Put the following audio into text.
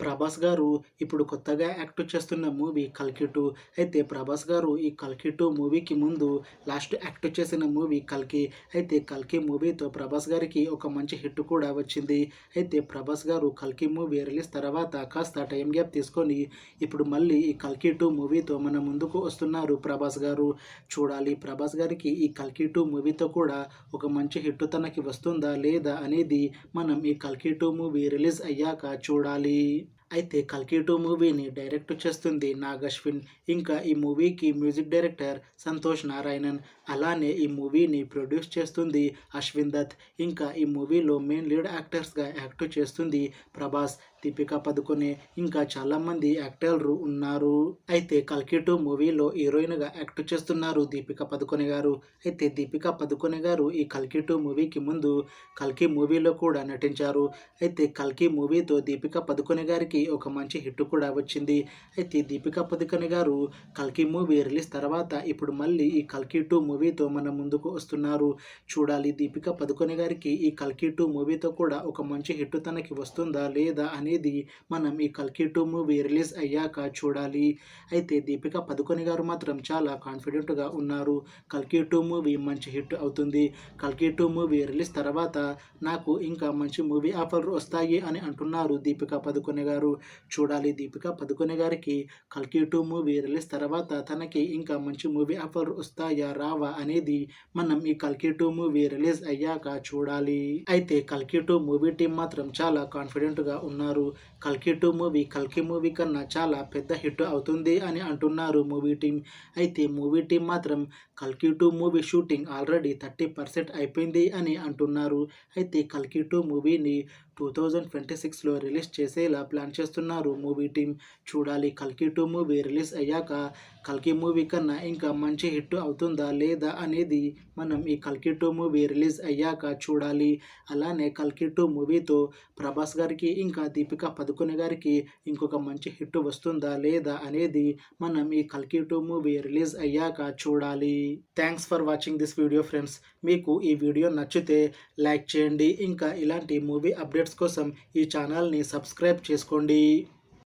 ప్రభాస్ గారు ఇప్పుడు కొత్తగా యాక్ట్ చేస్తున్న మూవీ 'కల్కి 2'. అయితే ప్రభాస్ గారు ఈ 'కల్కి 2' మూవీకి ముందు లాస్ట్ యాక్ట్ చేసిన మూవీ 'కల్కి'. అయితే 'కల్కి' మూవీతో ప్రభాస్ గారికి ఒక మంచి హిట్ కూడా వచ్చింది. అయితే ప్రభాస్ గారు 'కల్కి' మూవీ రిలీజ్ తర్వాత కాస్త టైం గ్యాప్ తీసుకొని ఇప్పుడు మళ్ళీ ఈ 'కల్కి 2' మూవీతో మన ముందుకు వస్తున్నారు ప్రభాస్ గారు. చూడాలి ప్రభాస్ గారికి ఈ 'కల్కి 2' మూవీతో కూడా ఒక మంచి హిట్ తనకి వస్తుందా లేదా అనేది మనం ఈ 'కల్కి 2' మూవీ రిలీజ్ అయ్యాక చూడాలి. అయితే 'కల్కి 2' మూవీని డైరెక్ట్ చేస్తుంది నాగ్ అశ్విన్. ఇంకా ఈ మూవీకి మ్యూజిక్ డైరెక్టర్ సంతోష్ నారాయణన్. అలానే ఈ మూవీని ప్రొడ్యూస్ చేస్తుంది అశ్విన్ దత్. ఇంకా ఈ మూవీలో మెయిన్ లీడ్ యాక్టర్స్గా యాక్ట్ చేస్తుంది ప్రభాస్, దీపికా పదుకొనె, ఇంకా చాలామంది యాక్టర్లు ఉన్నారు. అయితే 'కల్కి 2' మూవీలో హీరోయిన్గా యాక్ట్ చేస్తున్నారు దీపికా పదుకొనె గారు. అయితే దీపికా పదుకొనె గారు ఈ 'కల్కి 2' మూవీకి ముందు 'కల్కి' మూవీలో కూడా నటించారు. అయితే 'కల్కి' మూవీతో దీపికా పదుకొనె గారికి ఒక మంచి హిట్ కూడా వచ్చింది. అయితే దీపికా పదుకొనె గారు 'కల్కి' మూవీ రిలీజ్ తర్వాత ఇప్పుడు మళ్ళీ ఈ 'కల్కి 2' మూవీతో మన ముందుకు వస్తున్నారు. చూడాలి దీపికా పదుకొనె గారికి ఈ 'కల్కి 2' మూవీతో కూడా ఒక మంచి హిట్ తనకి వస్తుందా లేదా అనేది మనం ఈ 'కల్కి 2' మూవీ రిలీజ్ అయ్యాక చూడాలి. అయితే దీపికా పదుకొనె గారు మాత్రం చాలా కాన్ఫిడెంట్గా ఉన్నారు. 'కల్కి 2' మూవీ మంచి హిట్ అవుతుంది. 'కల్కి 2' మూవీ రిలీజ్ తర్వాత నాకు ఇంకా మంచి మూవీ ఆఫర్లు వస్తాయి అని అంటున్నారు దీపికా పదుకొనె గారు. చూడాలి దీపికా పదుకొనె గారికి 'కల్కి 2' మూవీ రిలీజ్ తర్వాత తనకి ఇంకా మంచి మూవీ ఆఫర్ వస్తాయా రావా అనేది మనం ఈ 'కల్కి 2' మూవీ రిలీజ్ అయ్యాక చూడాలి. అయితే 'కల్కి 2' మూవీ టీం మాత్రం చాలా కాన్ఫిడెంట్గా ఉన్నారు. 'కల్కి 2' మూవీ 'కల్కి' మూవీ కన్నా చాలా పెద్ద హిట్ అవుతుంది అని అంటున్నారు మూవీ టీం. అయితే మూవీ టీం మాత్రం 'కల్కి 2' మూవీ షూటింగ్ ఆల్రెడీ 30% అయిపోయింది అని అంటున్నారు. అయితే 'కల్కి 2' మూవీని 2026లో రిలీజ్ చేసేలా ప్లాన్ చేస్తున్నారు మూవీ టీం. చూడాలి 'కల్కి 2' మూవీ రిలీజ్ అయ్యాక 'కల్కి' మూవీ కన్నా ఇంకా మంచి హిట్ అవుతుందా లేదా అనేది మనం ఈ 'కల్కి 2' మూవీ రిలీజ్ అయ్యాక చూడాలి. అలానే 'కల్కి 2' మూవీతో ప్రభాస్ గారికి ఇంకా దీపికా పదుకొనె గారికి ఇంకొక మంచి హిట్ వస్తుందా లేదా అనేది మనం ఈ 'కల్కి 2' మూవీ రిలీజ్ అయ్యాక చూడాలి. Thanks for watching this video friends. మీకు ఈ వీడియో నచ్చితే లైక్ చేయండి. ఇంకా ఇలాంటి మూవీ అప్డేట్స్ కోసం ఈ ఛానల్ని సబ్స్క్రైబ్ చేసుకోండి.